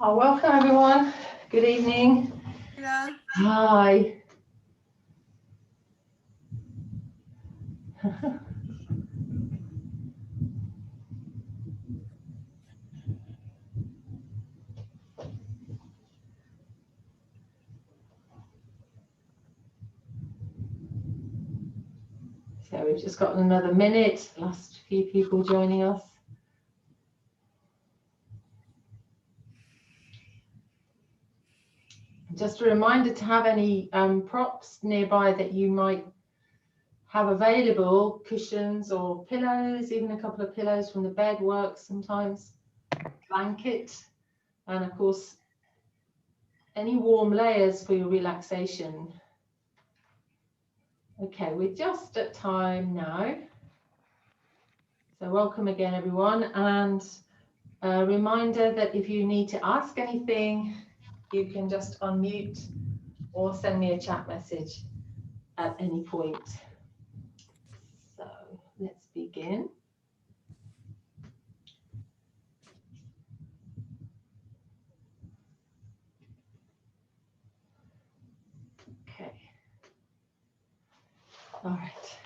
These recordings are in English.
Oh, welcome everyone. Good evening. Hello. Hi. So we've just got another minute. Last few people joining us. Just a reminder to have any props nearby that you might have available, cushions or pillows, even a couple of pillows from the bed works sometimes, blanket, and of course any warm layers for your relaxation. Okay, we're just at time now. So welcome again everyone, and a reminder that if you need to ask anything, you can just unmute or send me a chat message at any point. So let's begin. Okay. All right.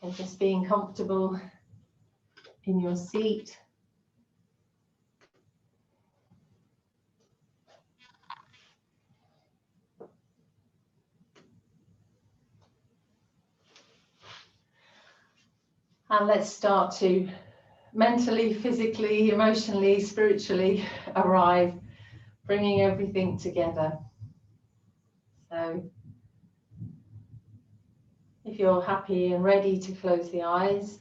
And just being comfortable in your seat. And let's start to mentally, physically, emotionally, spiritually arrive, bringing everything together. So if you're happy and ready to close the eyes,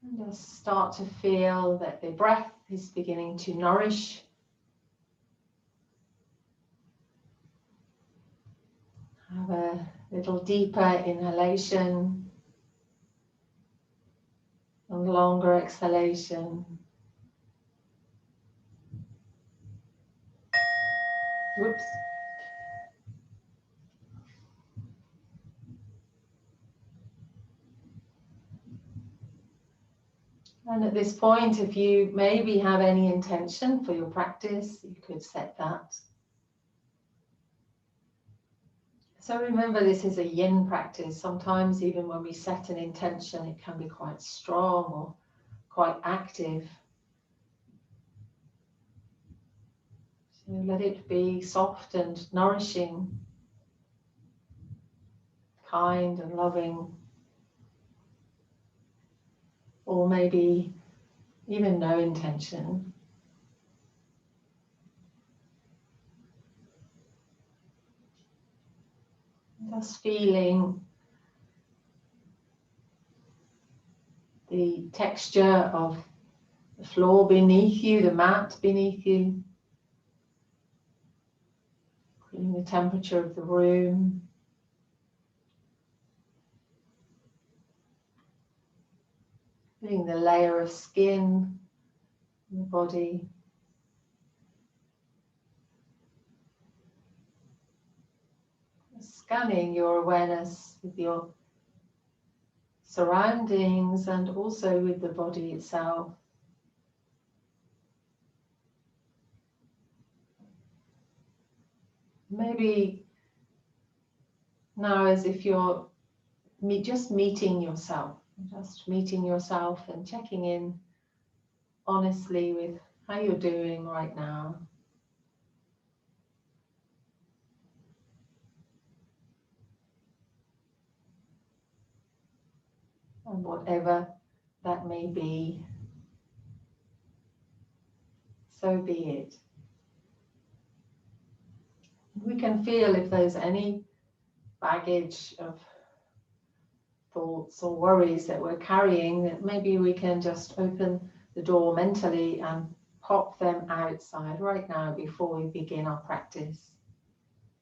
and just start to feel that the breath is beginning to nourish. Have a little deeper inhalation and longer exhalation. Whoops. And at this point, if you maybe have any intention for your practice, you could set that. So remember, this is a yin practice. Sometimes even when we set an intention, it can be quite strong or quite active. So let it be soft and nourishing, kind and loving, or maybe even no intention. Just feeling the texture of the floor beneath you, the mat beneath you, feeling the temperature of the room. Feeling the layer of skin in the body. Scanning your awareness with your surroundings and also with the body itself. Maybe now as if you're just meeting yourself and checking in honestly with how you're doing right now. And whatever that may be, so be it. We can feel if there's any baggage of thoughts or worries that we're carrying, that maybe we can just open the door mentally and pop them outside right now before we begin our practice.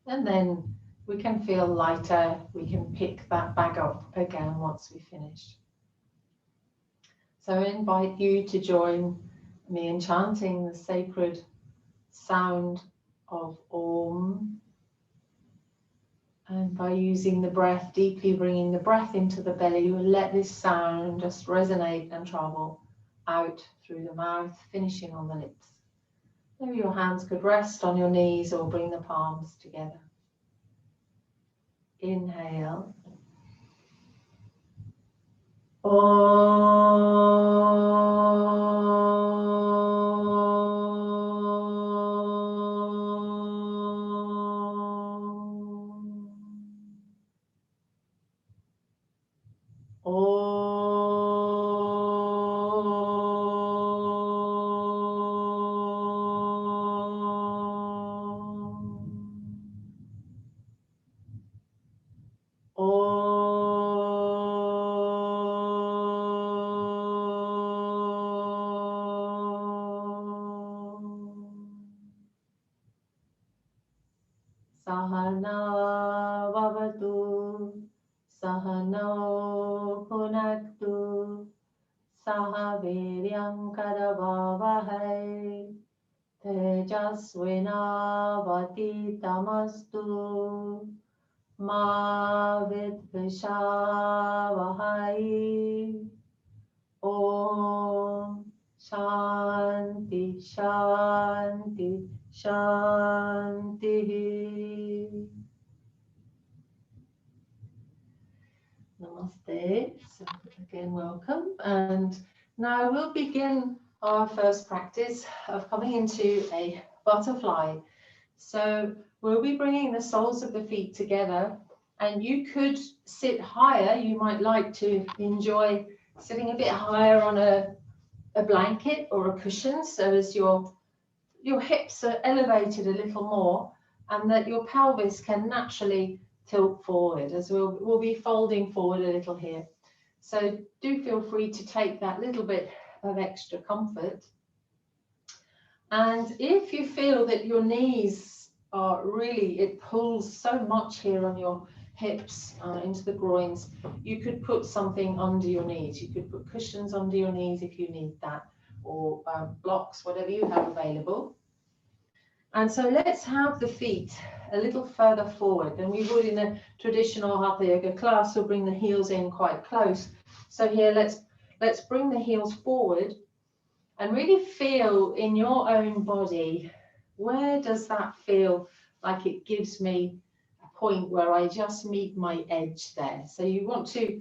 And then we can feel lighter, we can pick that bag up again once we finish. So I invite you to join me in chanting the sacred sound of Om, and And by using the breath, deeply bringing the breath into the belly, you will let this sound just resonate and travel out through the mouth, finishing on the lips. Maybe your hands could rest on your knees or bring the palms together. Inhale. Sahana vavatu, sahano punaktu, sahaviryam karavavahai, tejasvinavaditamastu, ma vidvishavahai. Om Shanti Shanti Shanti. Namaste. So again, welcome. And now we'll begin our first practice of coming into a butterfly. So we'll be bringing the soles of the feet together, and you could sit higher. You might like to enjoy sitting a bit higher on a blanket or a cushion, so as your hips are elevated a little more, and that your pelvis can naturally tilt forward, as we'll be folding forward a little here. So do feel free to take that little bit of extra comfort. And if you feel that your knees are really, it pulls so much here on your hips into the groins, you could put something under your knees. You could put cushions under your knees if you need that, or blocks, whatever you have available. And so let's have the feet a little further forward than we would in a traditional Hatha Yoga class. We'll bring the heels in quite close. So here, let's bring the heels forward and really feel in your own body, where does that feel like it gives me a point where I just meet my edge there. So you want to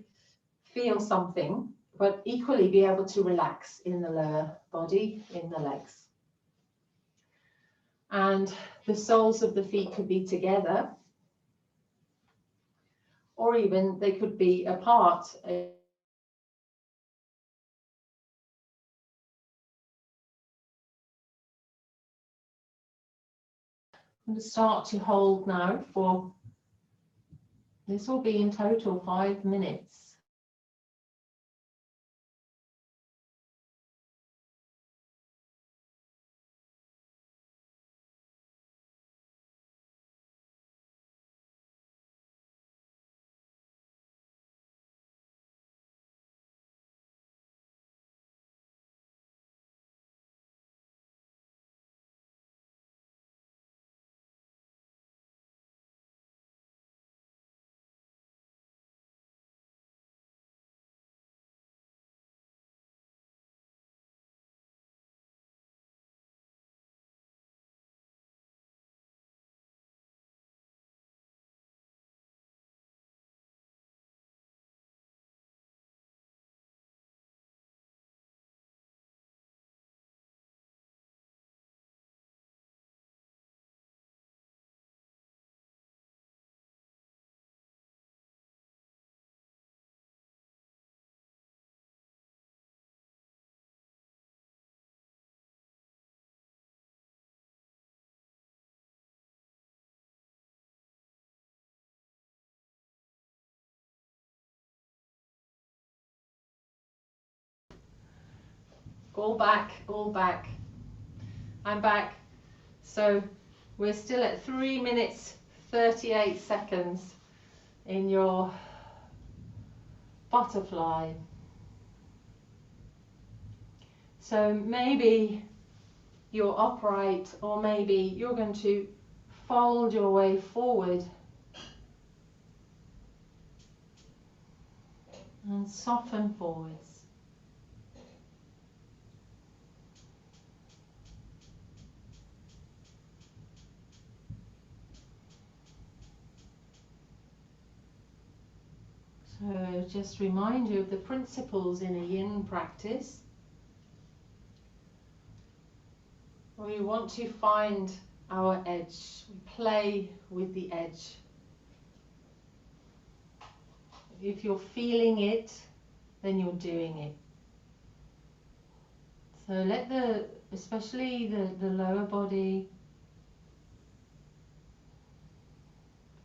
feel something, but equally be able to relax in the lower body, in the legs. And the soles of the feet could be together, or even they could be apart. I'm going to start to hold now for, this will be in total 5 minutes. All back, all back. I'm back. So we're still at 3 minutes 38 seconds in your butterfly. So maybe you're upright, or maybe you're going to fold your way forward and soften forwards. So just remind you of the principles in a Yin practice. We want to find our edge. We play with the edge. If you're feeling it, then you're doing it. So let especially the lower body,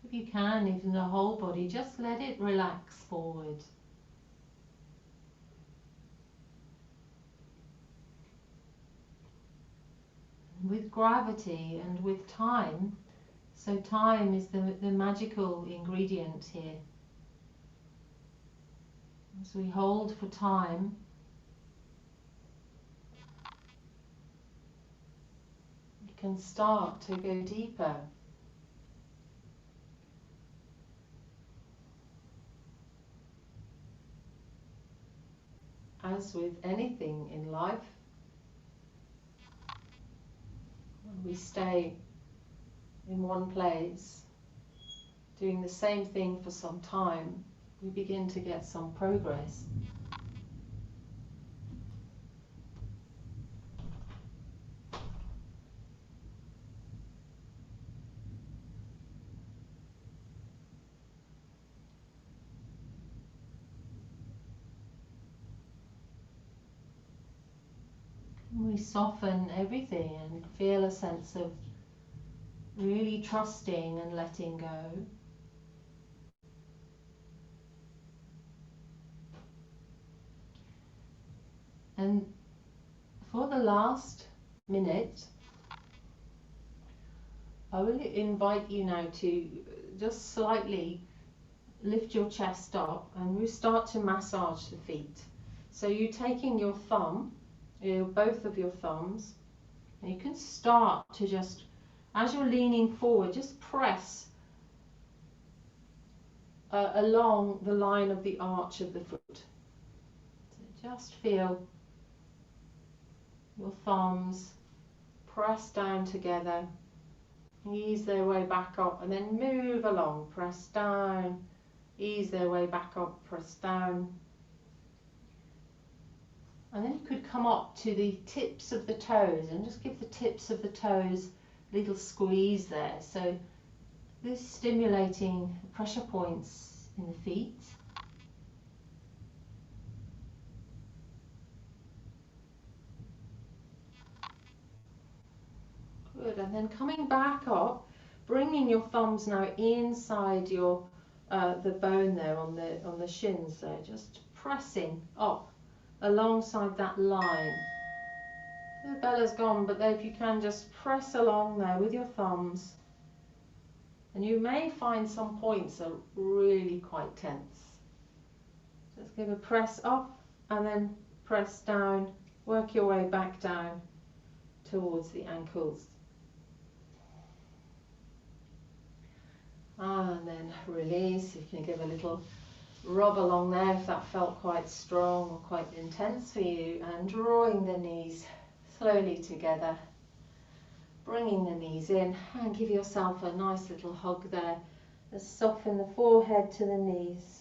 if you can, even the whole body, just let it relax forward. With gravity and with time, so time is the magical ingredient here. As we hold for time, you can start to go deeper. As with anything in life, when we stay in one place, doing the same thing for some time, we begin to get some progress. We soften everything and feel a sense of really trusting and letting go. And for the last minute, I will invite you now to just slightly lift your chest up, and we start to massage the feet. So you're taking your thumb, both of your thumbs, and you can start to just, as you're leaning forward, just press along the line of the arch of the foot. So just feel your thumbs press down together, ease their way back up, and then move along, press down, ease their way back up, press down. And then you could come up to the tips of the toes and just give the tips of the toes a little squeeze there. So this is stimulating pressure points in the feet. Good, and then coming back up, bringing your thumbs now inside your the bone there on the shins there, just pressing up alongside that line. The bella's gone, but if you can just press along there with your thumbs, and you may find some points are really quite tense. Just give a press up and then press down, work your way back down towards the ankles. And then release. You can give a little rub along there if that felt quite strong or quite intense for you, and drawing the knees slowly together, bringing the knees in, and give yourself a nice little hug there. Just soften the forehead to the knees.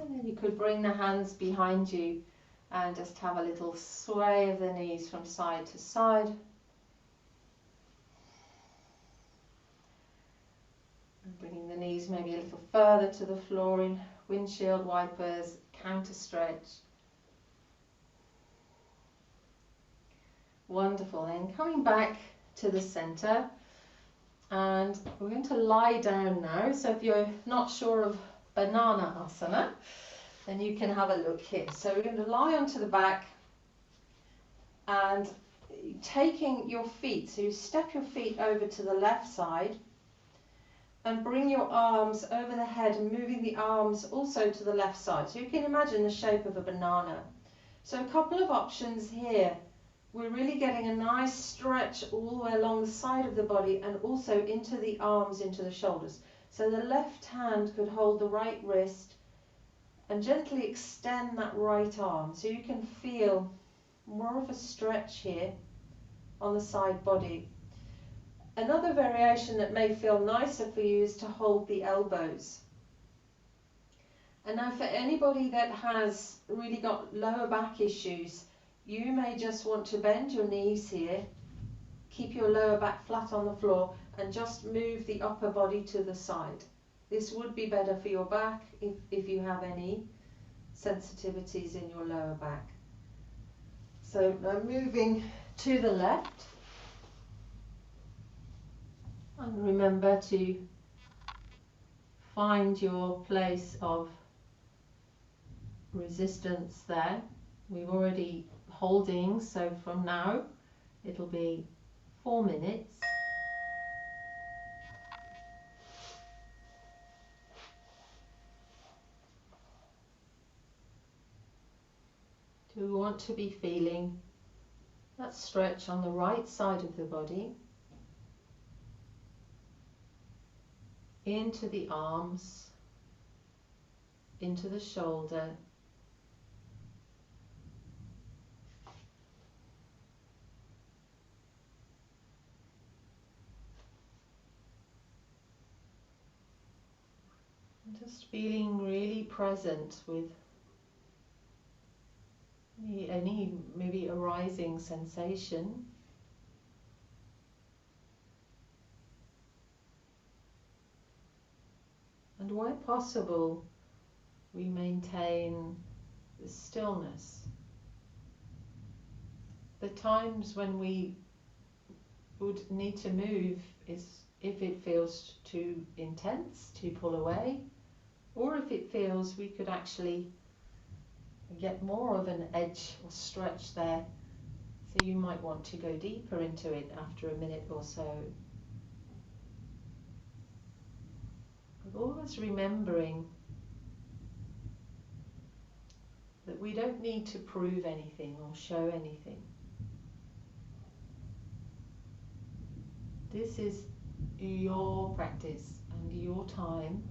And then you could bring the hands behind you and just have a little sway of the knees from side to side. And bringing the knees maybe a little further to the floor in windshield wipers, counter stretch. Wonderful. Then coming back to the center, and we're going to lie down now. So if you're not sure of banana asana, then you can have a look here. So we're going to lie onto the back and taking your feet, so you step your feet over to the left side and bring your arms over the head and moving the arms also to the left side. So you can imagine the shape of a banana. So a couple of options here. we're really getting a nice stretch all the way along the side of the body and also into the arms, into the shoulders. So the left hand could hold the right wrist and gently extend that right arm so you can feel more of a stretch here on the side body. Another variation that may feel nicer for you is to hold the elbows. And now for anybody that has really got lower back issues, you may just want to bend your knees here, keep your lower back flat on the floor and just move the upper body to the side. This would be better for your back if you have any sensitivities in your lower back. So now moving to the left, and remember to find your place of resistance there. We're already holding, so from now it'll be 4 minutes. Do we want to be feeling that stretch on the right side of the body, into the arms, into the shoulder, and just feeling really present with any maybe arising sensation. And where possible, we maintain the stillness. The times when we would need to move is if it feels too intense to pull away, or if it feels we could actually get more of an edge or stretch there. So you might want to go deeper into it after a minute or so. But always remembering that we don't need to prove anything or show anything. This is your practice and your time.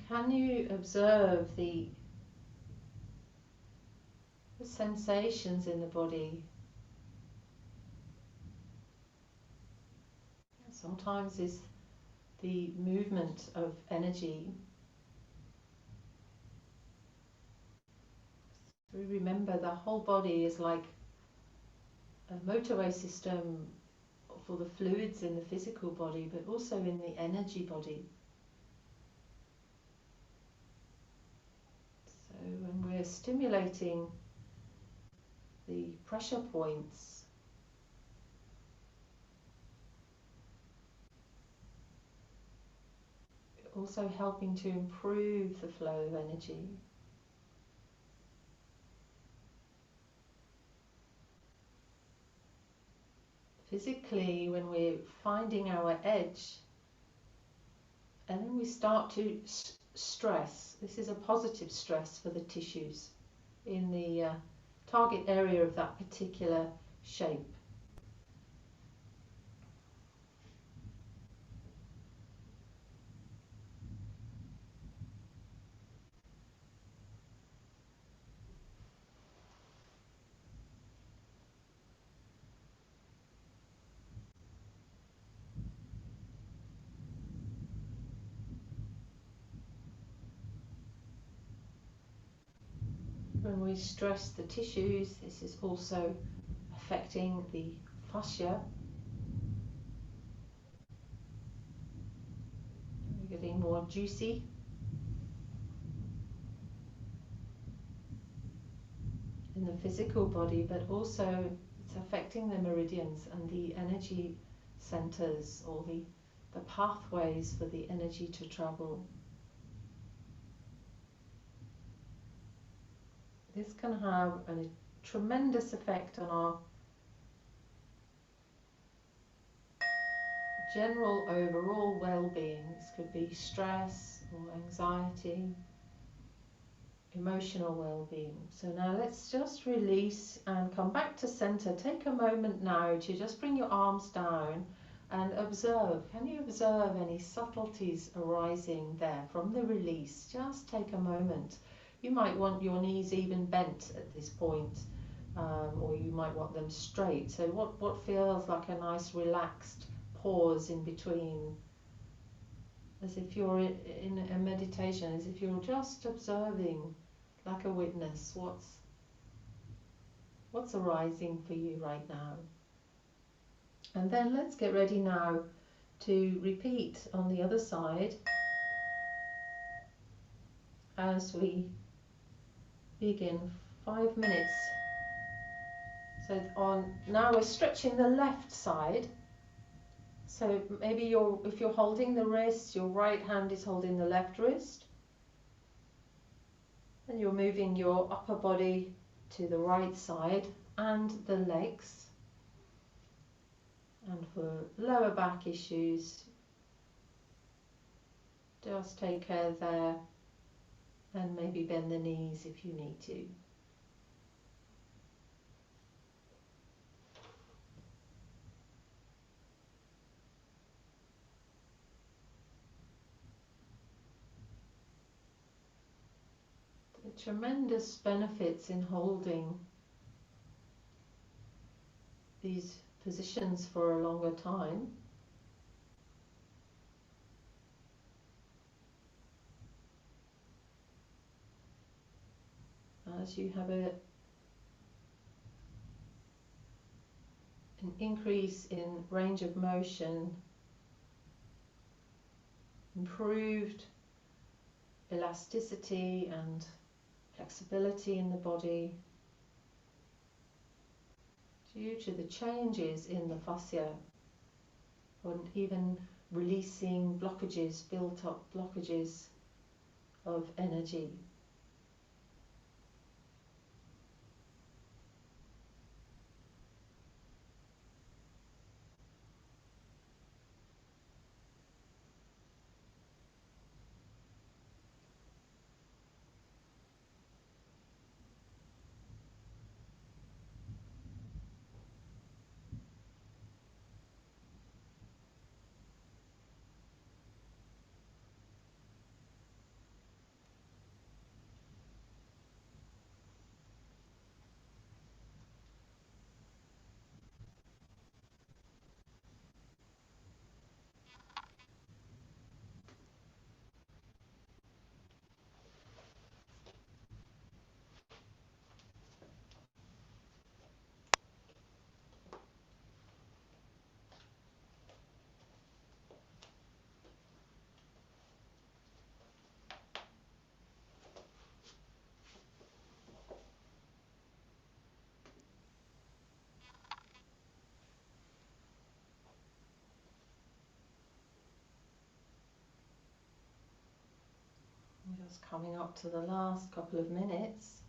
Can you observe the sensations in the body? Sometimes it's the movement of energy. We remember the whole body is like a motorway system for the fluids in the physical body, but also in the energy body. So when we're stimulating the pressure points, also helping to improve the flow of energy. Physically, when we're finding our edge, and then we start to stress. This is a positive stress for the tissues in the target area of that particular shape. When we stress the tissues, this is also affecting the fascia. We're getting more juicy. In the physical body, but also it's affecting the meridians and the energy centers, or the pathways for the energy to travel. This can have a tremendous effect on our general overall well-being. This could be stress or anxiety, emotional well-being. So now let's just release and come back to center. Take a moment now to just bring your arms down and observe. Can you observe any subtleties arising there from the release? Just take a moment. You might want your knees even bent at this point, or you might want them straight. So what feels like a nice relaxed pause in between, as if you're in a meditation, as if you're just observing like a witness what's arising for you right now. And then let's get ready now to repeat on the other side as we begin. 5 minutes. So now we're stretching the left side. So maybe if you're holding the wrist, your right hand is holding the left wrist, and you're moving your upper body to the right side and the legs. And for lower back issues, just take care there, and maybe bend the knees if you need to. The tremendous benefits in holding these positions for a longer time. As you have an increase in range of motion, improved elasticity and flexibility in the body due to the changes in the fascia, and even releasing blockages, built up blockages of energy. I'm just coming up to the last couple of minutes.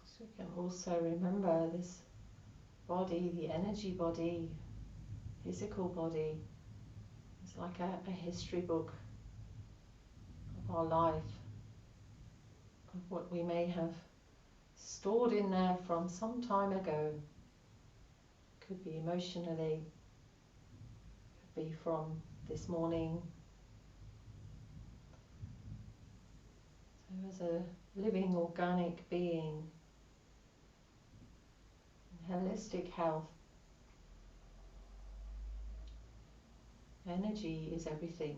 So we can also remember this body, the energy body, physical body, it's like a history book of our life, of what we may have stored in there from some time ago. Could be emotionally, could be from this morning. So as a living organic being, in holistic health, Energy is everything.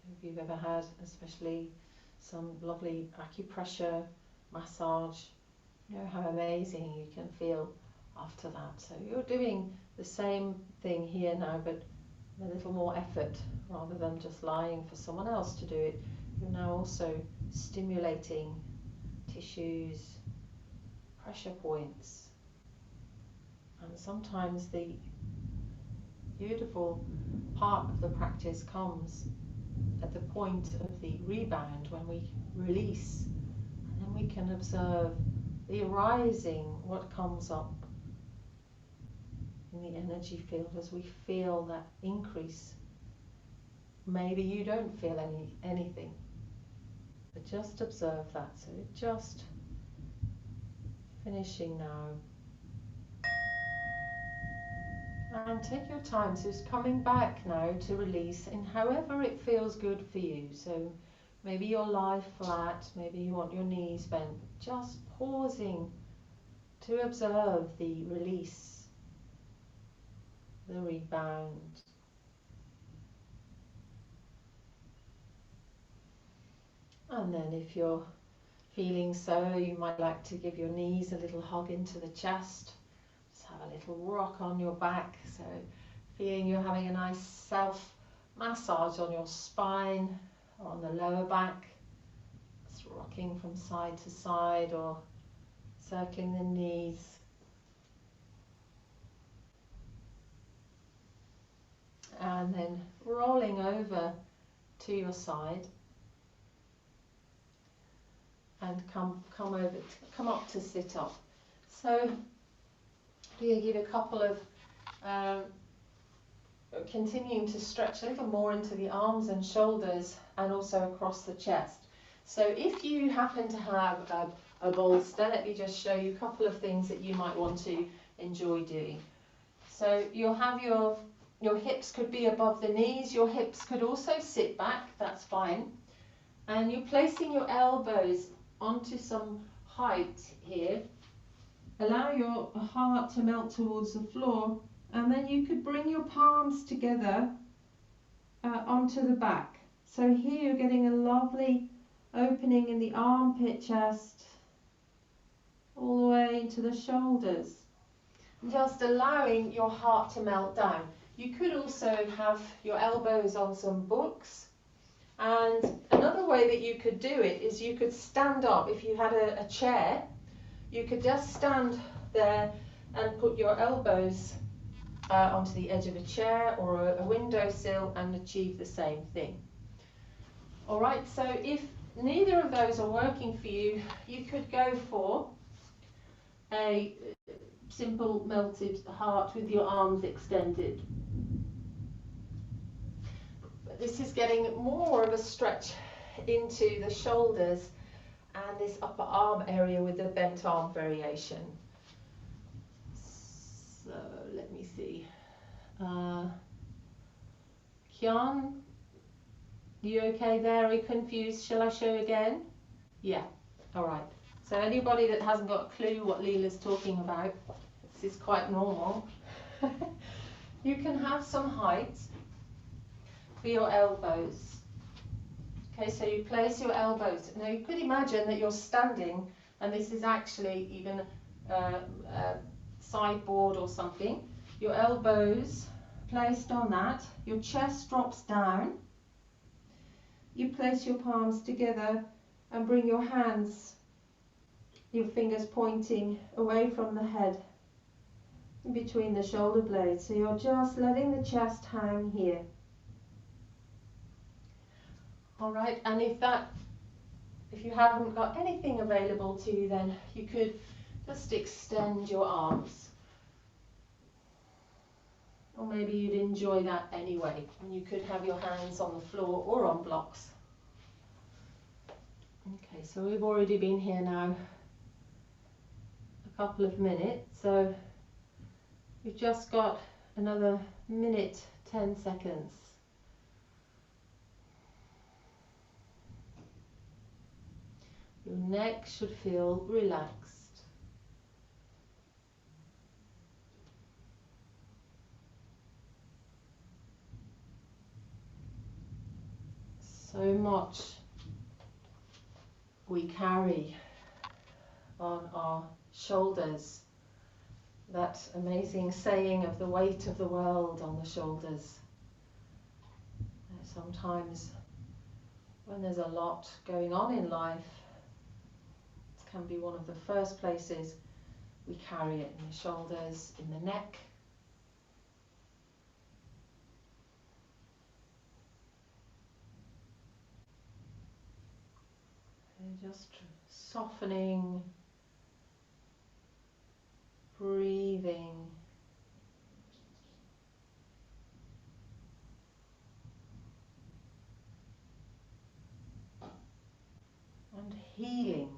So if you've ever had, especially some lovely acupressure massage, you know how amazing you can feel after that. So you're doing the same thing here now, but a little more effort rather than just lying for someone else to do it. You're now also stimulating tissues, pressure points, and sometimes the beautiful part of the practice comes at the point of the rebound when we release, and then we can observe the arising, what comes up in the energy field as we feel that increase. Maybe you don't feel anything, but just observe that. So just finishing now. And take your time. So it's coming back now to release in however it feels good for you. So maybe you'll lie flat, maybe you want your knees bent. Just pausing to observe the release, the rebound. And then if you're feeling so, you might like to give your knees a little hug into the chest. Just have a little rock on your back. So feeling you're having a nice self massage on your spine or on the lower back. Just rocking from side to side or circling the knees. And then rolling over to your side. And come up to sit up. So you give a couple of continuing to stretch a little more into the arms and shoulders and also across the chest. So if you happen to have a bolster, let me just show you a couple of things that you might want to enjoy doing. So you'll have your hips could be above the knees, your hips could also sit back, that's fine. And you're placing your elbows onto some height here. Allow your heart to melt towards the floor, and then you could bring your palms together onto the back. So here you're getting a lovely opening in the armpit chest, all the way into the shoulders. Just allowing your heart to melt down. You could also have your elbows on some books. And another way that you could do it is you could stand up. If you had a chair, you could just stand there and put your elbows onto the edge of a chair or a windowsill and achieve the same thing. All right, so if neither of those are working for you, you could go for a simple melted heart with your arms extended. This is getting more of a stretch into the shoulders and this upper arm area with the bent arm variation. So let me see. Kian, you okay there? Are you confused? Shall I show again? Yeah, all right. So anybody that hasn't got a clue what Leela's talking about, this is quite normal. You can have some height for your elbows. Okay, so you place your elbows. Now you could imagine that you're standing and this is actually even a sideboard or something. Your elbows placed on that, your chest drops down. You place your palms together and bring your hands, your fingers pointing away from the head, in between the shoulder blades. So you're just letting the chest hang here. All right, and if you haven't got anything available to you, then you could just extend your arms. Or maybe you'd enjoy that anyway, and you could have your hands on the floor or on blocks. Okay, so we've already been here now a couple of minutes, so we've just got another minute, 10 seconds. Your neck should feel relaxed. So much we carry on our shoulders. That amazing saying of the weight of the world on the shoulders. Sometimes when there's a lot going on in life, it can be one of the first places we carry it, in the shoulders, in the neck. And just softening, breathing. And healing.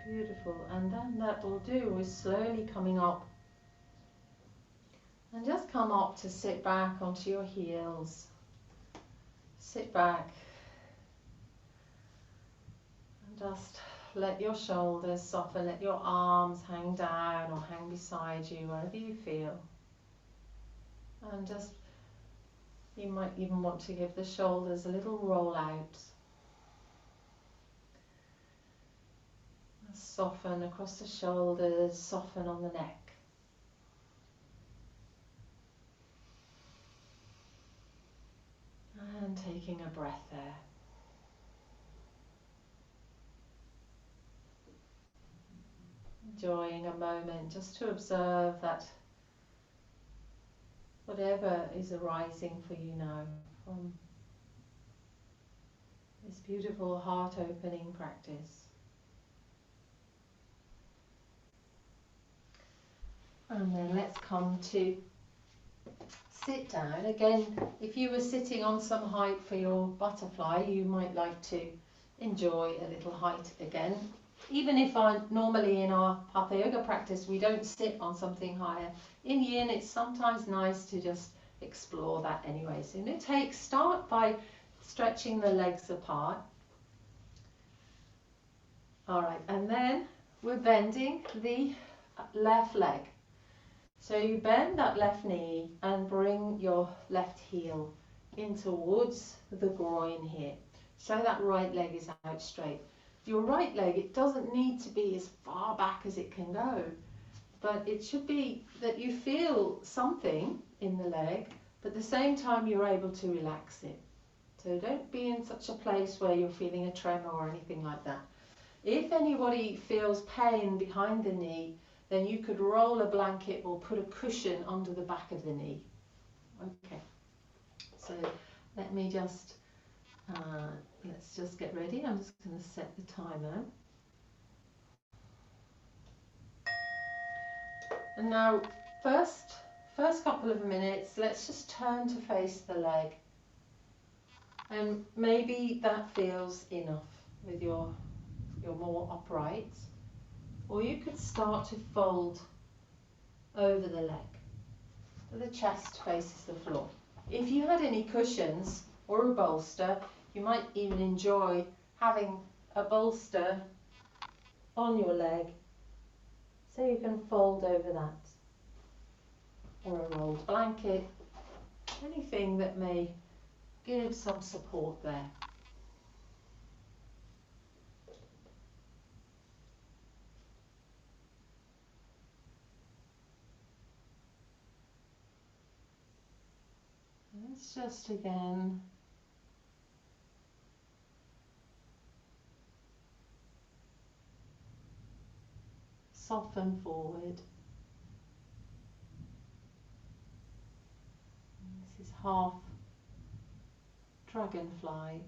Beautiful. And then that will do is slowly coming up. And just come up to sit back onto your heels. Sit back. And just let your shoulders soften. Let your arms hang down or hang beside you, wherever you feel. And just, you might even want to give the shoulders a little roll out. Soften across the shoulders, soften on the neck. And taking a breath there. Enjoying a moment just to observe that whatever is arising for you now from this beautiful heart-opening practice. And then let's come to sit down. Again, if you were sitting on some height for your butterfly, you might like to enjoy a little height again. Even if normally in our Hatha Yoga practice we don't sit on something higher, in Yin it's sometimes nice to just explore that anyway. So start by stretching the legs apart. Alright, and then we're bending the left leg. So you bend that left knee and bring your left heel in towards the groin here. So that right leg is out straight. Your right leg, it doesn't need to be as far back as it can go, but it should be that you feel something in the leg, but at the same time you're able to relax it. So don't be in such a place where you're feeling a tremor or anything like that. If anybody feels pain behind the knee, then you could roll a blanket or put a cushion under the back of the knee. Okay, so let me just, let's just get ready. I'm just going to set the timer. And now, first couple of minutes, let's just turn to face the leg. And maybe that feels enough with your more upright. Or you could start to fold over the leg. So the chest faces the floor. If you had any cushions or a bolster, you might even enjoy having a bolster on your leg so you can fold over that. Or a rolled blanket, anything that may give some support there. Let's just again soften forward. This is half dragonfly.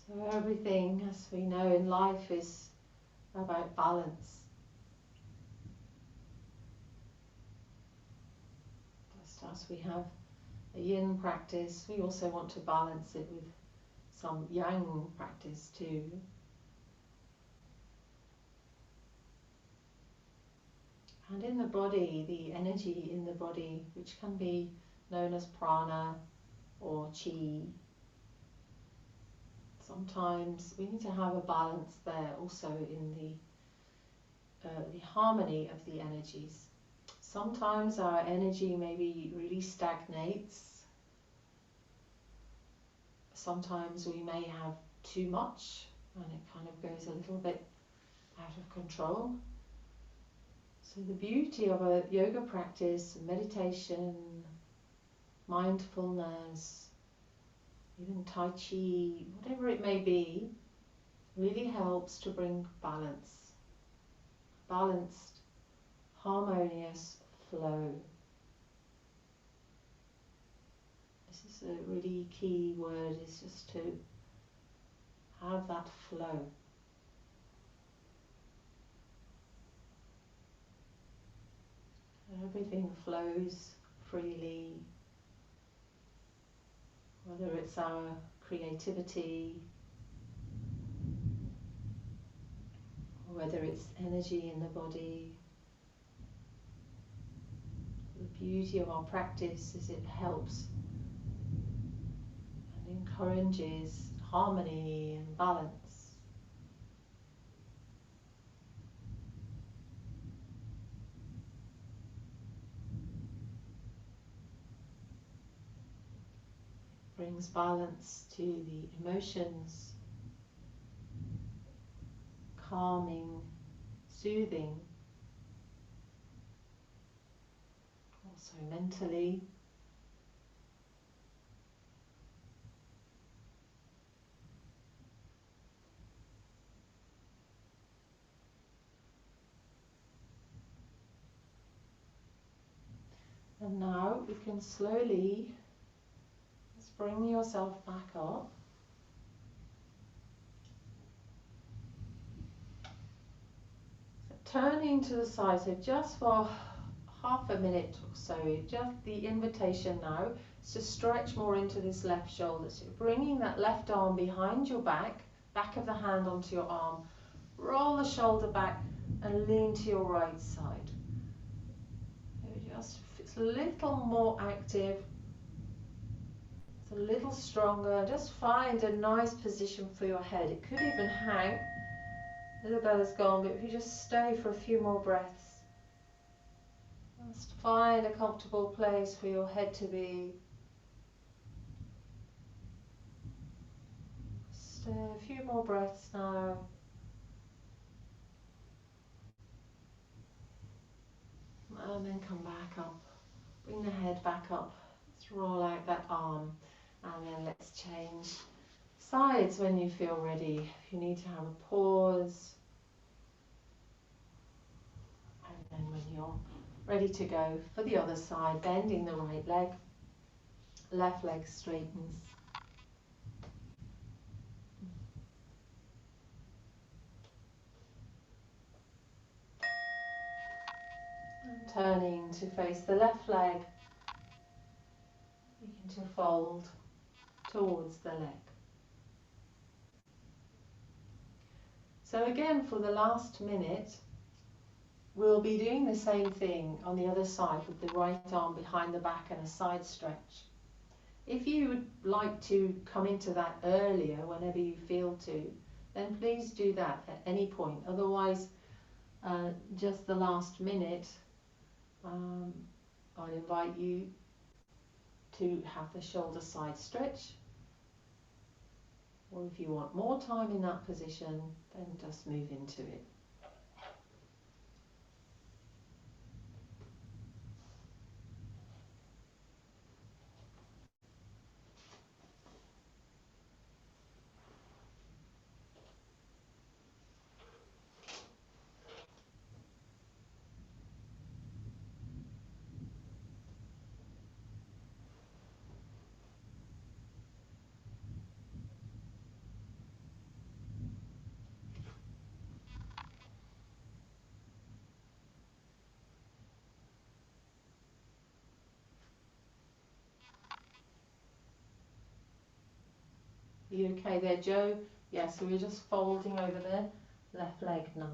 So everything, as we know in life, is about balance. Just as we have a yin practice, we also want to balance it with some yang practice too. And in the body, the energy in the body, which can be known as prana or chi, sometimes we need to have a balance there also in the harmony of the energies. Sometimes our energy maybe really stagnates. Sometimes we may have too much and it kind of goes a little bit out of control. So the beauty of a yoga practice, meditation, mindfulness, even Tai Chi, whatever it may be, really helps to bring balance, balanced, harmonious flow. This is a really key word, is just to have that flow. Everything flows freely, whether it's our creativity, or whether it's energy in the body. The beauty of our practice is it helps and encourages harmony and balance. Brings balance to the emotions, calming, soothing, also mentally. And now you can slowly just bring yourself back up. So turning to the side, so just for half a minute or so, just the invitation now is to stretch more into this left shoulder. So bringing that left arm behind your back of the hand onto your arm, roll the shoulder back and lean to your right side. So just, it's a little more active, it's a little stronger. Just find a nice position for your head. It could even hang. A little belly's gone, but if you just stay for a few more breaths, just find a comfortable place for your head to be. Just a few more breaths now. And then come back up. Bring the head back up. Let's roll out that arm. And then let's change sides when you feel ready. If you need to have a pause. And then when you're ready to go for the other side, bending the right leg. Left leg straightens. And turning to face the left leg. Begin to fold towards the leg. So again, for the last minute, we'll be doing the same thing on the other side with the right arm behind the back and a side stretch. If you would like to come into that earlier, whenever you feel to, then please do that at any point. Otherwise, just the last minute, I'd invite you to have the shoulder side stretch. Or if you want more time in that position, then just move into it. Are you okay there, Joe? Yeah, so we're just folding over the left leg now.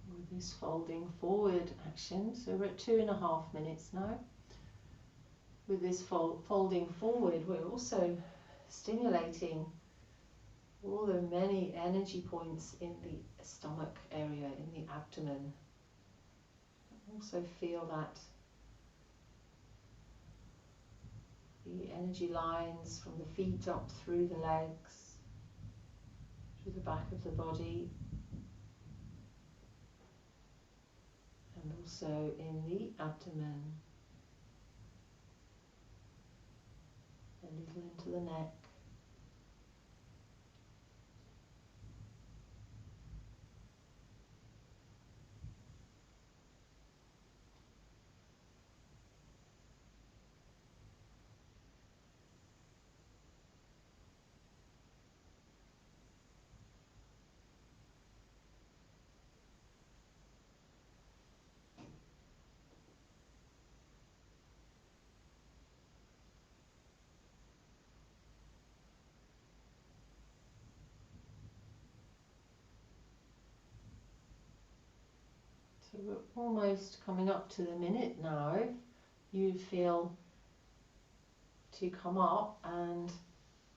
With this folding forward action, so we're at 2.5 minutes now. With this folding forward, we're also stimulating all the many energy points in the stomach area, in the abdomen. Also feel that the energy lines from the feet up through the legs, through the back of the body, and also in the abdomen, a little into the neck. So we're almost coming up to the minute now. You feel to come up and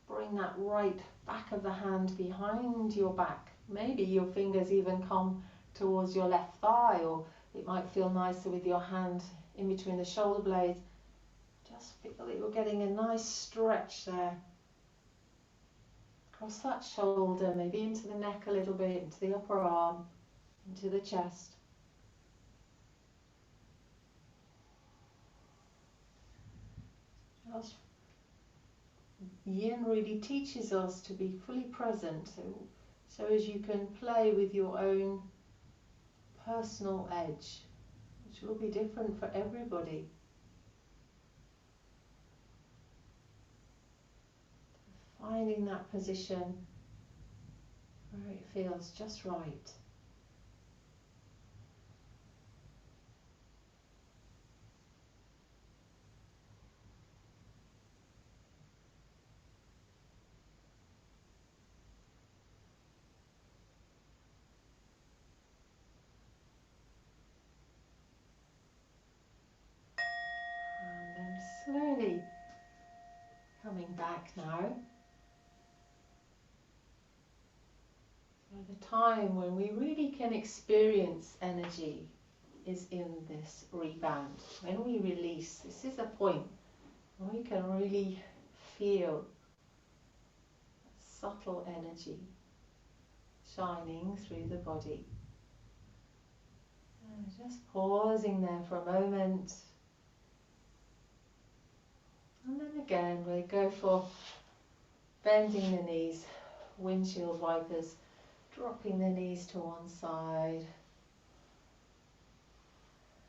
bring that right back of the hand behind your back. Maybe your fingers even come towards your left thigh, or it might feel nicer with your hand in between the shoulder blades. Just feel that you're getting a nice stretch there. Across that shoulder, maybe into the neck a little bit, into the upper arm, into the chest. Just Yin really teaches us to be fully present, so as you can play with your own personal edge, which will be different for everybody. Finding that position where it feels just right. And then slowly coming back now. So the time when we really can experience energy is in this rebound. When we release, this is a point when we can really feel subtle energy shining through the body. And just pausing there for a moment. And then again we go for bending the knees, windshield wipers, dropping the knees to one side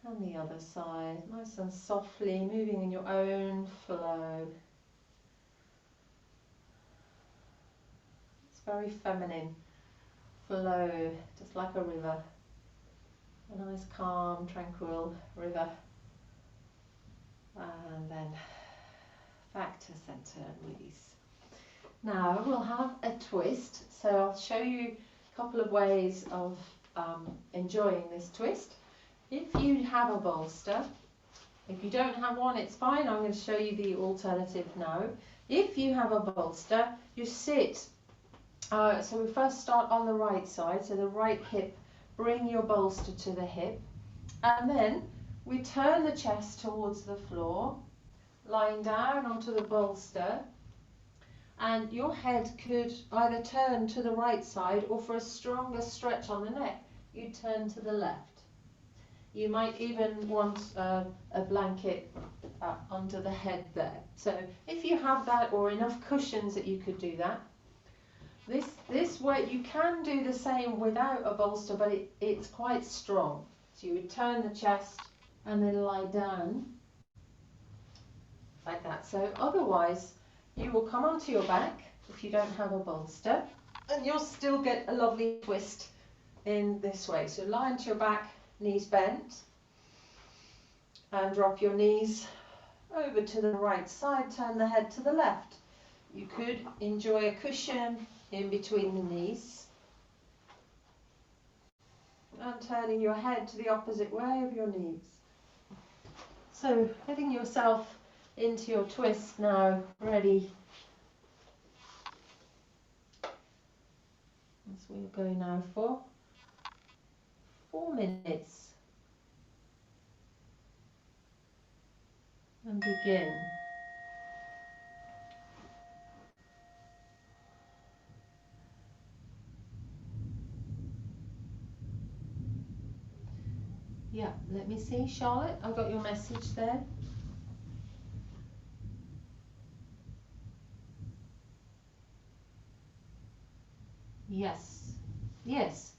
and the other side, nice and softly, moving in your own flow. It's very feminine flow, just like a river, a nice calm, tranquil river. And then back to center and release. Now we'll have a twist, so I'll show you a couple of ways of enjoying this twist. If you have a bolster, if you don't have one, it's fine. I'm going to show you the alternative now. If you have a bolster, you sit So we first start on the right side, so the right hip, bring your bolster to the hip, and then we turn the chest towards the floor, lying down onto the bolster, and your head could either turn to the right side, or for a stronger stretch on the neck, you turn to the left. You might even want a blanket under the head there. So if you have that, or enough cushions that you could do that. This way, you can do the same without a bolster, but it's quite strong. So you would turn the chest and then lie down like that. So otherwise, you will come onto your back if you don't have a bolster, and you'll still get a lovely twist in this way. So lie onto your back, knees bent, and drop your knees over to the right side, turn the head to the left. You could enjoy a cushion in between the knees, and turning your head to the opposite way of your knees. So getting yourself into your twist now, ready. As we'll go now for 4 minutes. And begin. Yeah, let me see, Charlotte, I got your message there. Yes, yes.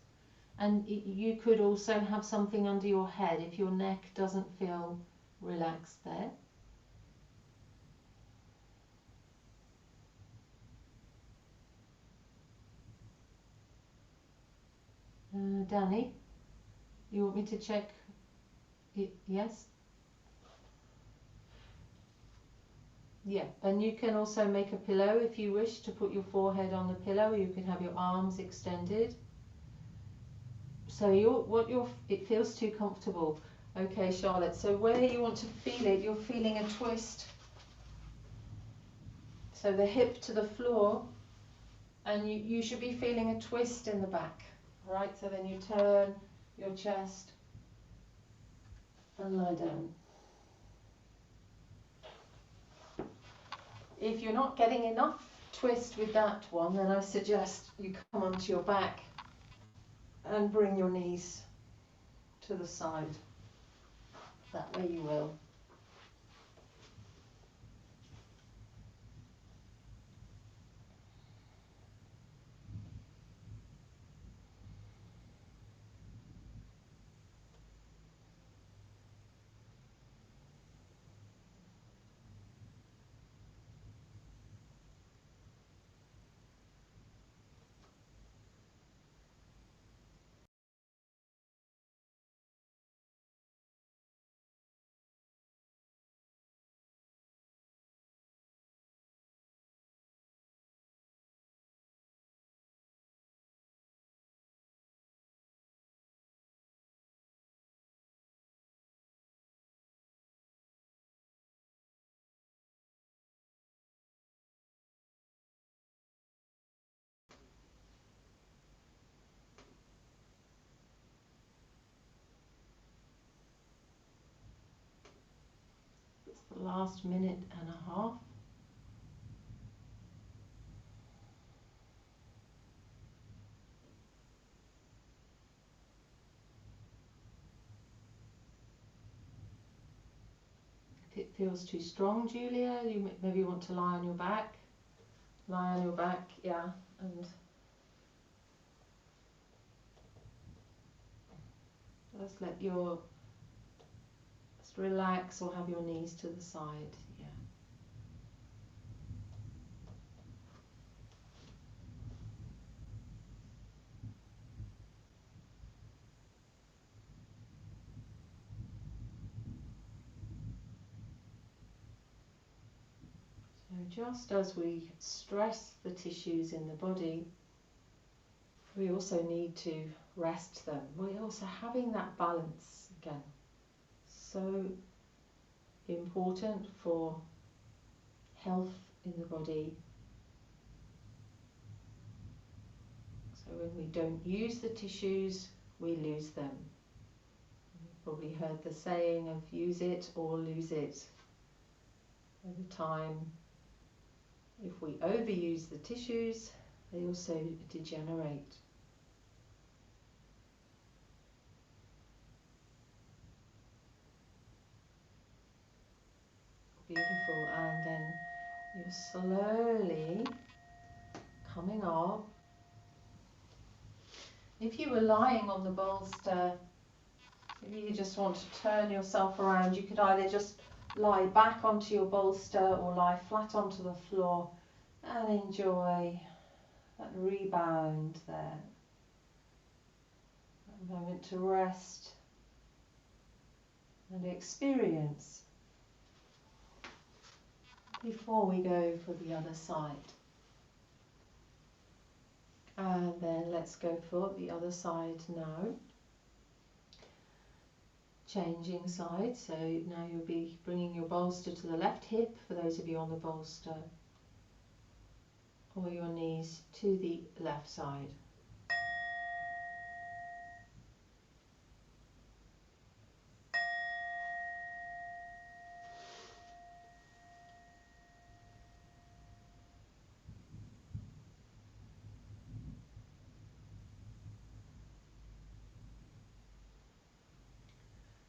And you could also have something under your head if your neck doesn't feel relaxed there. Danny, you want me to check? Yes? Yeah, and you can also make a pillow if you wish to put your forehead on the pillow. You can have your arms extended. So it feels too comfortable. Okay, Charlotte, so where you want to feel it, you're feeling a twist. So the hip to the floor, and you should be feeling a twist in the back. Right, so then you turn your chest and lie down. If you're not getting enough twist with that one, then I suggest you come onto your back and bring your knees to the side. That way you will. It's the last minute and a half. If it feels too strong, Julia, you maybe want to lie on your back. Lie on your back, yeah, and just just relax, or have your knees to the side, yeah. So just as we stress the tissues in the body, we also need to rest them. We're also having that balance again. So important for health in the body. So when we don't use the tissues, we lose them. You've probably heard the saying of use it or lose it. Over time, if we overuse the tissues, they also degenerate. Beautiful. And then you're slowly coming up. If you were lying on the bolster, if you just want to turn yourself around, you could either just lie back onto your bolster or lie flat onto the floor and enjoy that rebound there. That moment to rest and experience before we go for the other side. And then let's go for the other side now. Changing sides, so now you'll be bringing your bolster to the left hip for those of you on the bolster, or your knees to the left side.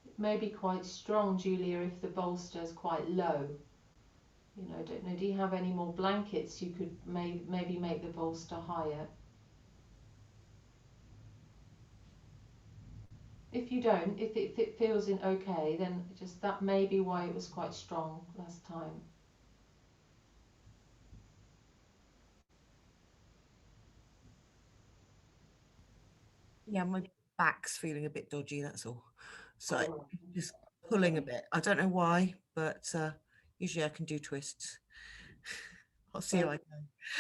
It may be quite strong, Julia, if the bolster is quite low. You know, I don't know, do you have any more blankets you could maybe make the bolster higher? If you don't, if it feels okay, then just that may be why it was quite strong last time. Yeah, my back's feeling a bit dodgy, that's all. So Oh, just pulling a bit. I don't know why, but usually I can do twists. I'll see how right.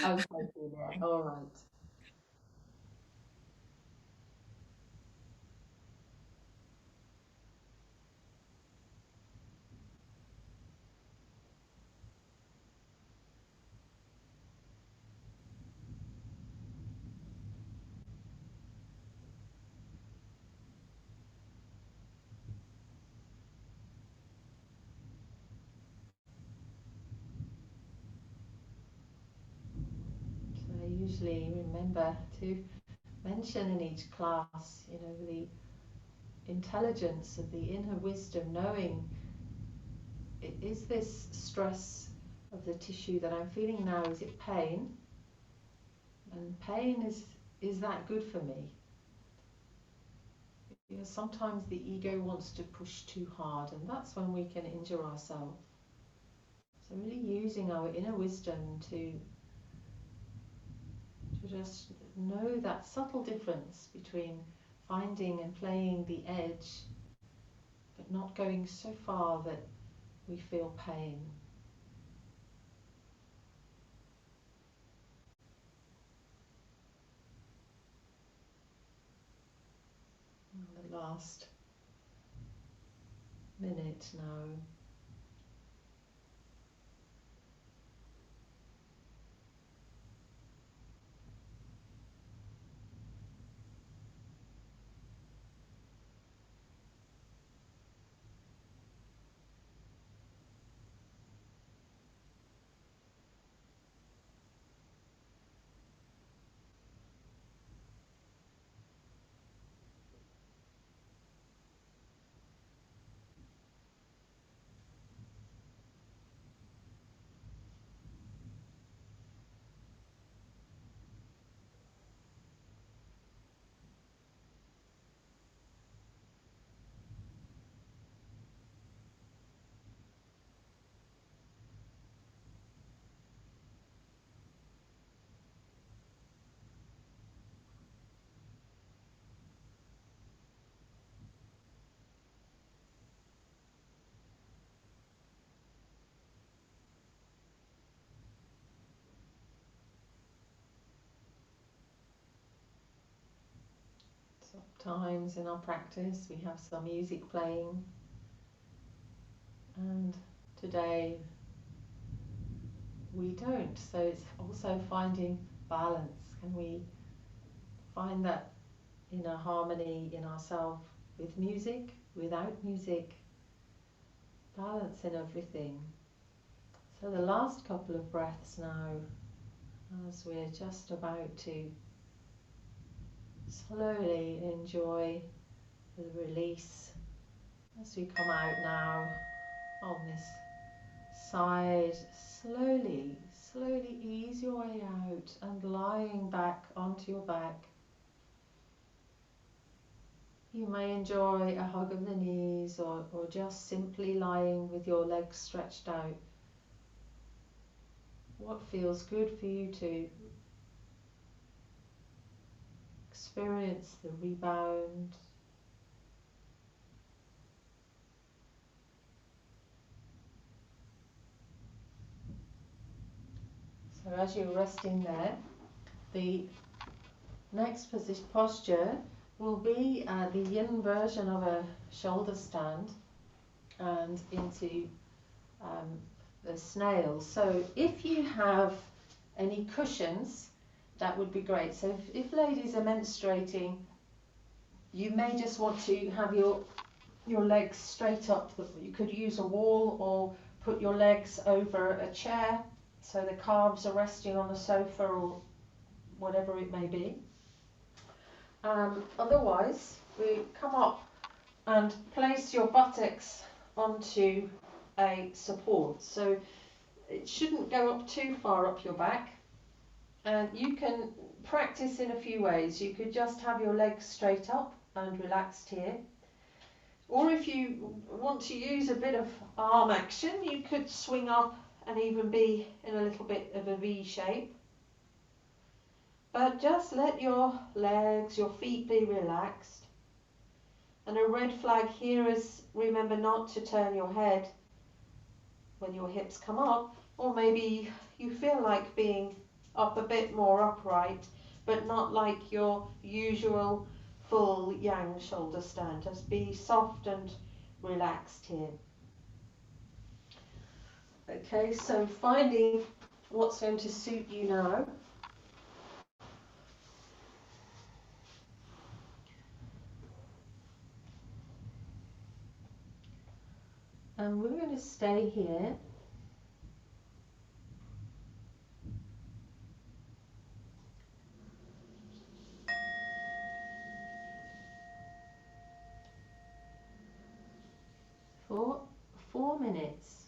I go. Okay, Julia. All right. So I usually remember to mention in each class, you know, the intelligence of the inner wisdom, knowing is this stress of the tissue that I'm feeling now, is it pain? And pain is that good for me? Because sometimes the ego wants to push too hard, and that's when we can injure ourselves. So really using our inner wisdom to just know that subtle difference between finding and playing the edge, but not going so far that we feel pain. And the last minute now. Sometimes in our practice we have some music playing, and today we don't. So it's also finding balance. Can we find that inner harmony in ourselves with music, without music, balance in everything. So the last couple of breaths now, as we're just about to slowly enjoy the release as we come out now on this side, slowly, slowly ease your way out and lying back onto your back. You may enjoy a hug of the knees or just simply lying with your legs stretched out. What feels good for you to experience the rebound. So as you're resting there, the next posture will be the yin version of a shoulder stand and into the snail. So if you have any cushions, that would be great. So if ladies are menstruating, you may just want to have your legs straight up. You could use a wall or put your legs over a chair so the calves are resting on the sofa or whatever it may be. Otherwise, we come up and place your buttocks onto a support. So it shouldn't go up too far up your back. And you can practice in a few ways. You could just have your legs straight up and relaxed here. Or if you want to use a bit of arm action, you could swing up and even be in a little bit of a V shape. But just let your legs, your feet be relaxed. And a red flag here is remember not to turn your head when your hips come up, or maybe you feel like being up a bit more upright, but not like your usual full yang shoulder stand. Just be soft and relaxed here. Okay, so finding what's going to suit you now. And we're going to stay here. For 4 minutes.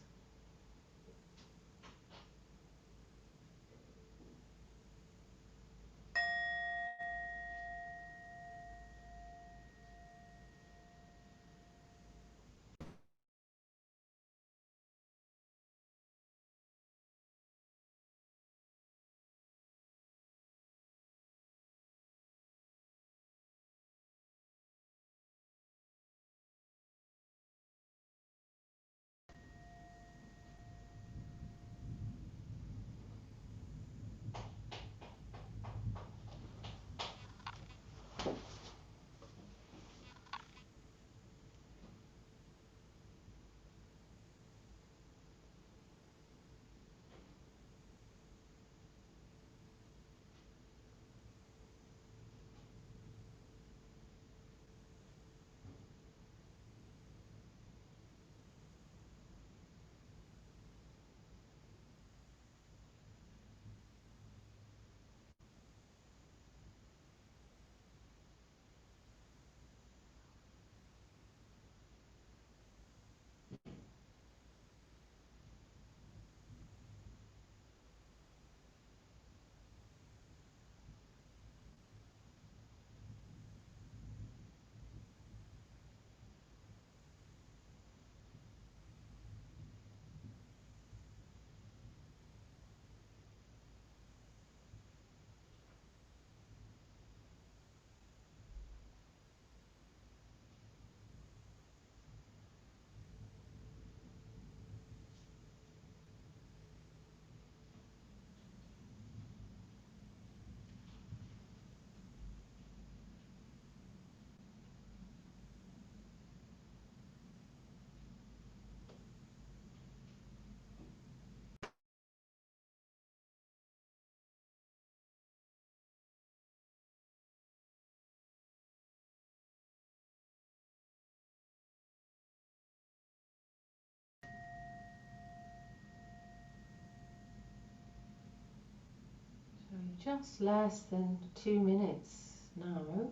just less than 2 minutes now.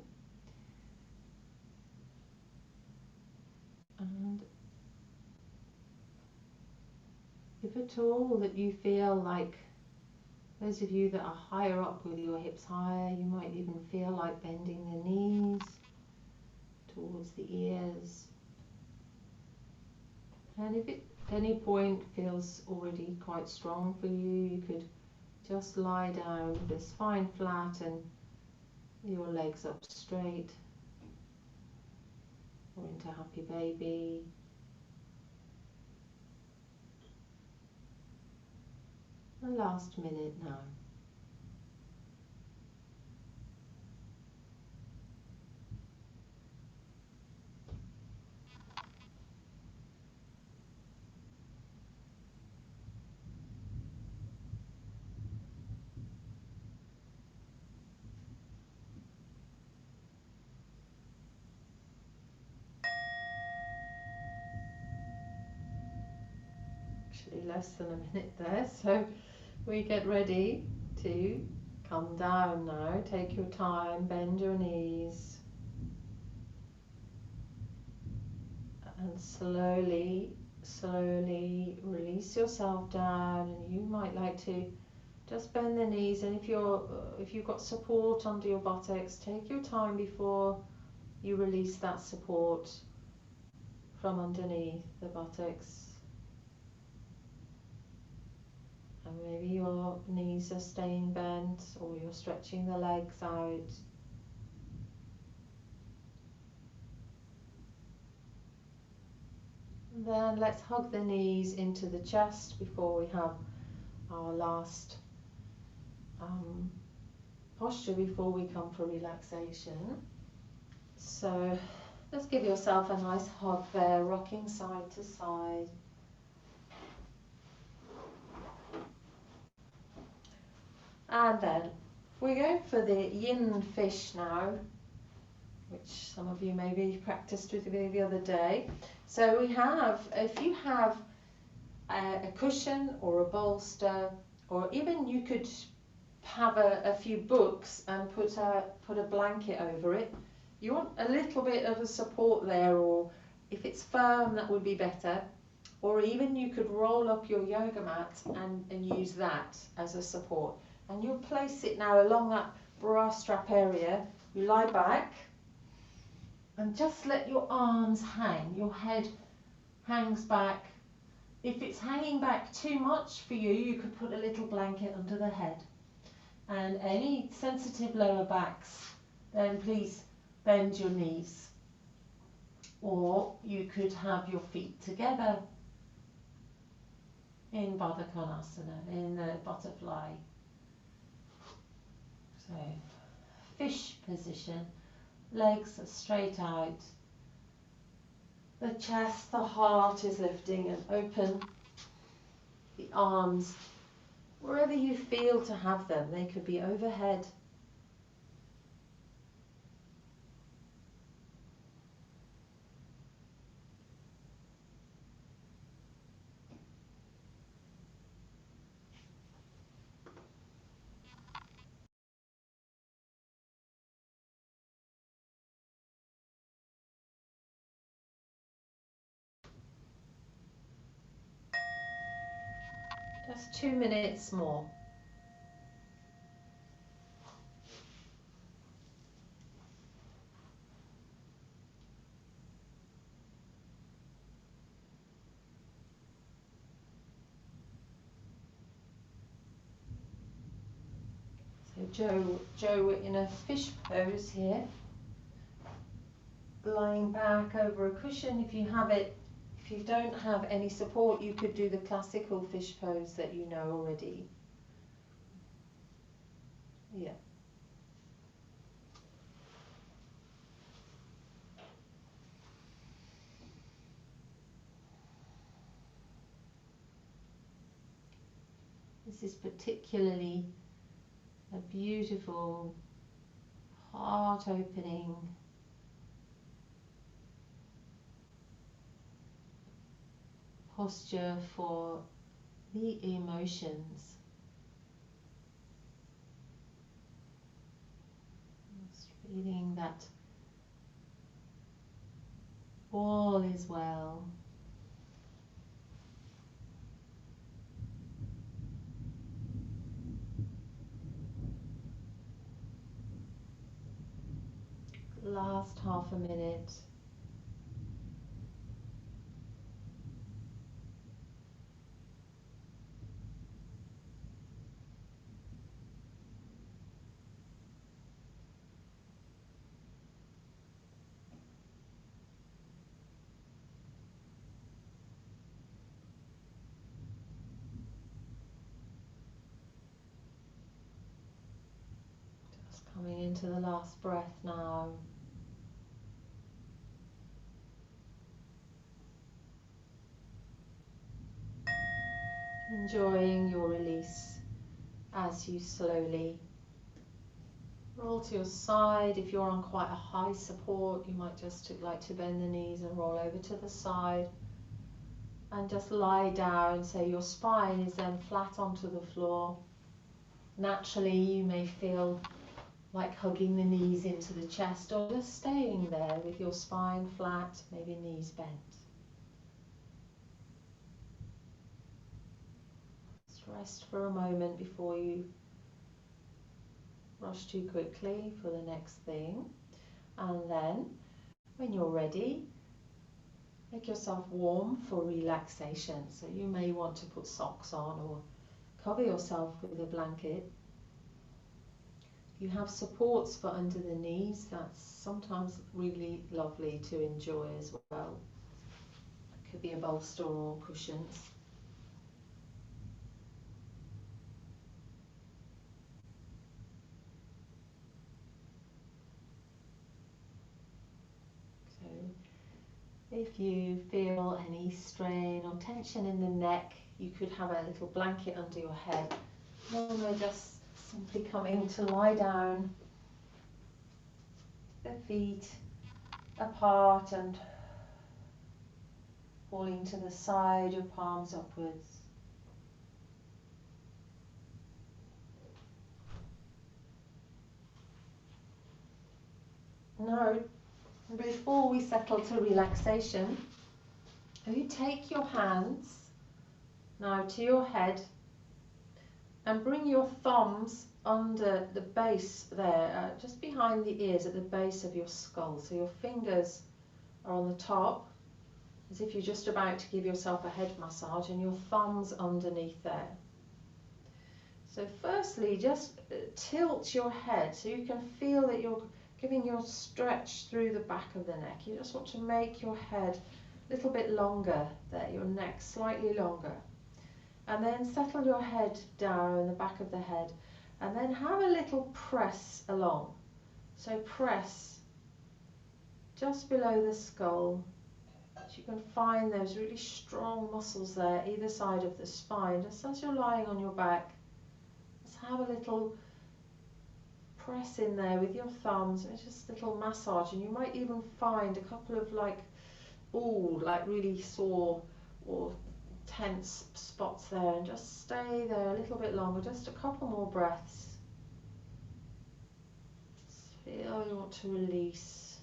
And if at all that you feel like, those of you that are higher up with your hips higher, you might even feel like bending the knees towards the ears. And if it at any point feels already quite strong for you, you could just lie down with the spine flat and your legs up straight, or into happy baby. The last minute now. Actually less than a minute there, so we get ready to come down now. Take your time, bend your knees, and slowly release yourself down. And you might like to just bend the knees, and if you've got support under your buttocks, take your time before you release that support from underneath the buttocks. And maybe your knees are staying bent, or you're stretching the legs out. And then let's hug the knees into the chest before we have our last posture before we come for relaxation. So just give yourself a nice hug there, rocking side to side. And then we're going for the yin fish now, which some of you maybe practiced with me the other day. So we have, if you have a cushion or a bolster, or even you could have a few books and put a blanket over it. You want a little bit of a support there, or if it's firm, that would be better. Or even you could roll up your yoga mat and use that as a support. And you'll place it now along that bra strap area. You lie back and just let your arms hang. Your head hangs back. If it's hanging back too much for you, you could put a little blanket under the head. And any sensitive lower backs, then please bend your knees. Or you could have your feet together in Baddha Konasana, in the butterfly. So, fish position, legs are straight out. The chest, the heart is lifting and open. The arms, wherever you feel to have them, they could be overhead. Just 2 minutes more. So Joe, we're in a fish pose here. Lying back over a cushion if you have it. If you don't have any support, you could do the classical fish pose that you know already. Yeah. This is particularly a beautiful, heart-opening posture for the emotions. Feeling that all is well. Last half a minute. Just coming into the last breath now. Enjoying your release as you slowly roll to your side. If you're on quite a high support, you might just like to bend the knees and roll over to the side and just lie down so your spine is then flat onto the floor. Naturally, you may feel like hugging the knees into the chest or just staying there with your spine flat, maybe knees bent. Just rest for a moment before you rush too quickly for the next thing. And then, when you're ready, make yourself warm for relaxation. So you may want to put socks on or cover yourself with a blanket. You have supports for under the knees. That's sometimes really lovely to enjoy as well. It could be a bolster or cushions. So if you feel any strain or tension in the neck, you could have a little blanket under your head. Then we're just simply coming to lie down, the feet apart and falling to the side, your palms upwards. Now, before we settle to relaxation, you take your hands now to your head and bring your thumbs under the base there, just behind the ears at the base of your skull. So your fingers are on the top, as if you're just about to give yourself a head massage, and your thumbs underneath there. So firstly, just tilt your head so you can feel that you're giving your stretch through the back of the neck. You just want to make your head a little bit longer there, your neck slightly longer. And then settle your head down, the back of the head, and then have a little press along. So press just below the skull. So you can find those really strong muscles there, either side of the spine, just as you're lying on your back. Just have a little press in there with your thumbs, and just a little massage, and you might even find a couple of like really sore or tense spots there, and just stay there a little bit longer, just a couple more breaths. Just feel you want to release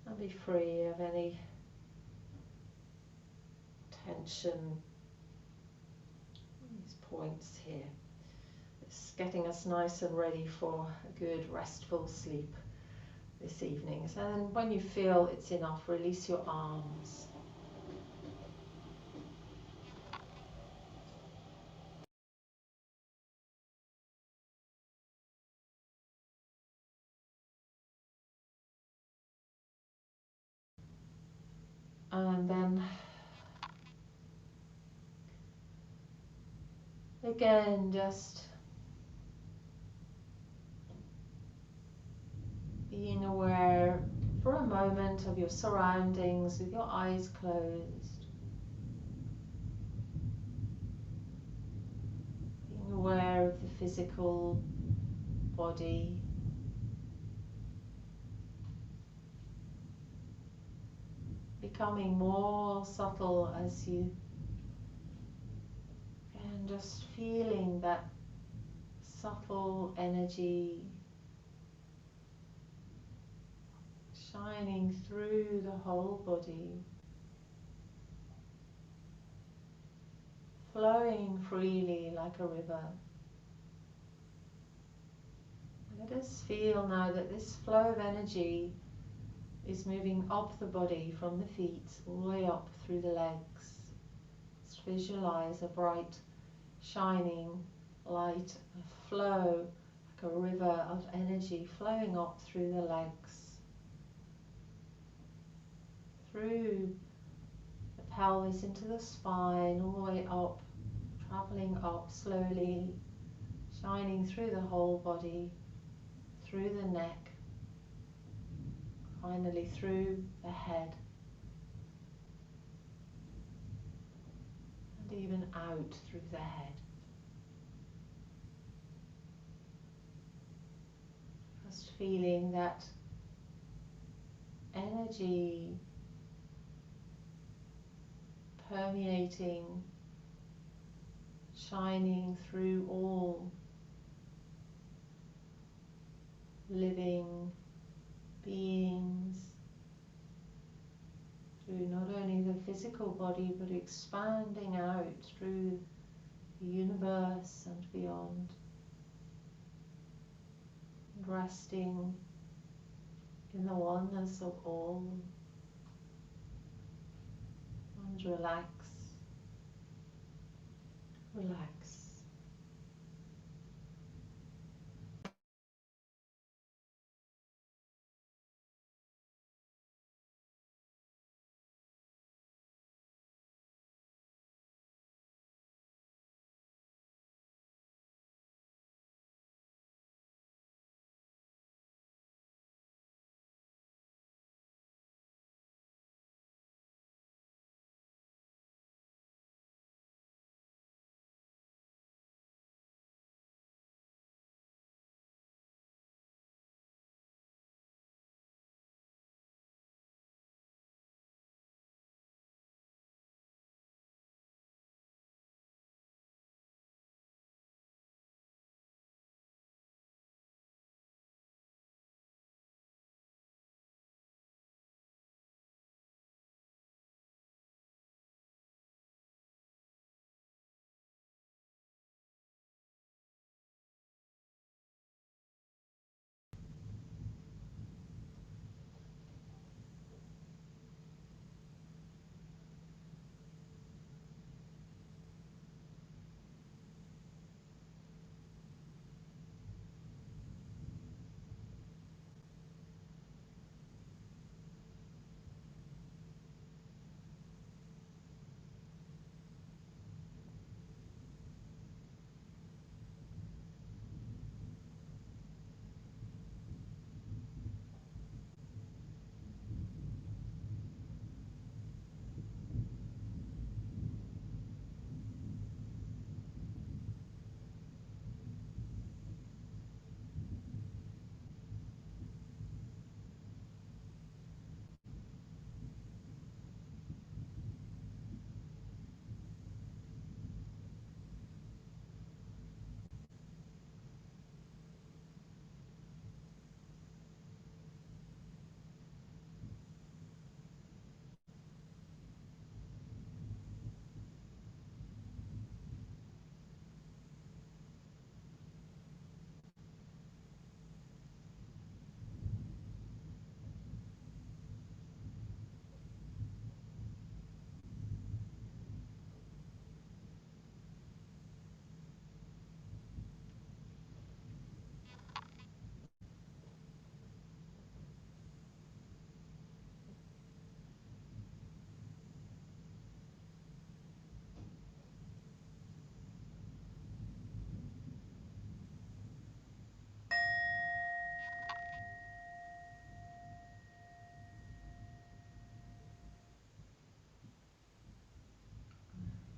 and be free of any tension. These points here. It's getting us nice and ready for a good restful sleep this evening. So then when you feel it's enough, release your arms. And then again, just being aware for a moment of your surroundings with your eyes closed. Being aware of the physical body. Becoming more subtle as you, and just feeling that subtle energy shining through the whole body, flowing freely like a river. Let us feel now that this flow of energy is moving up the body from the feet all the way up through the legs. Just visualize a bright, shining light, a flow like a river of energy flowing up through the legs, through the pelvis into the spine, all the way up, traveling up slowly, shining through the whole body, through the neck, finally through the head, and even out through the head. Just feeling that energy permeating, shining through all living beings, through not only the physical body but expanding out through the universe and beyond, and resting in the oneness of all, and relax, relax.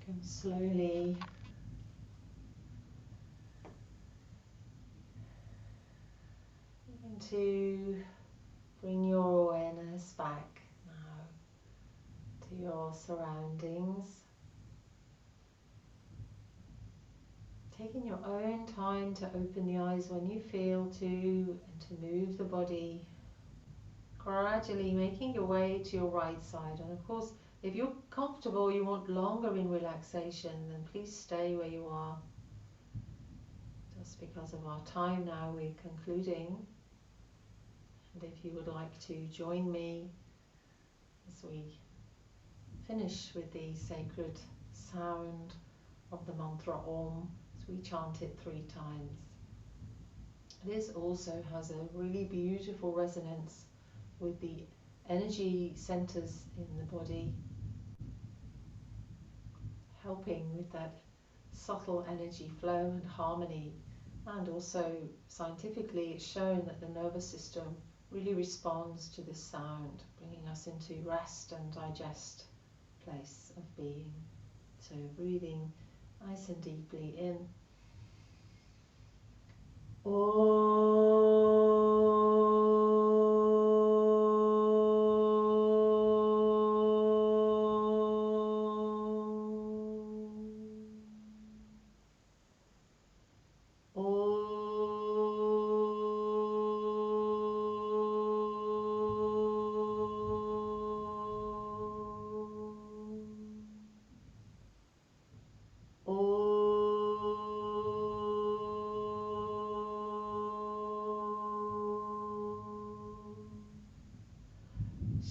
Come slowly to bring your awareness back now to your surroundings. Taking your own time to open the eyes when you feel to, and to move the body Gradually making your way to your right side. And of course, if you're comfortable, you want longer in relaxation, then please stay where you are. Just because of our time now, we're concluding. And if you would like to join me as we finish with the sacred sound of the mantra Om, as we chant it 3 times. This also has a really beautiful resonance with the energy centers in the body, helping with that subtle energy flow and harmony. And also scientifically it's shown that the nervous system really responds to this sound, bringing us into rest and digest place of being. So breathing nice and deeply in.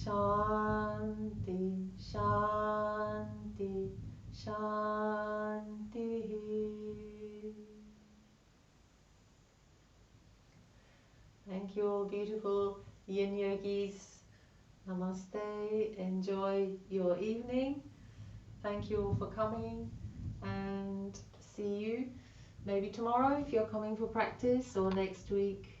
Shanti, Shanti, Shanti. Thank you all beautiful Yin Yogis. Namaste. Enjoy your evening. Thank you all for coming, and see you maybe tomorrow if you're coming for practice, or next week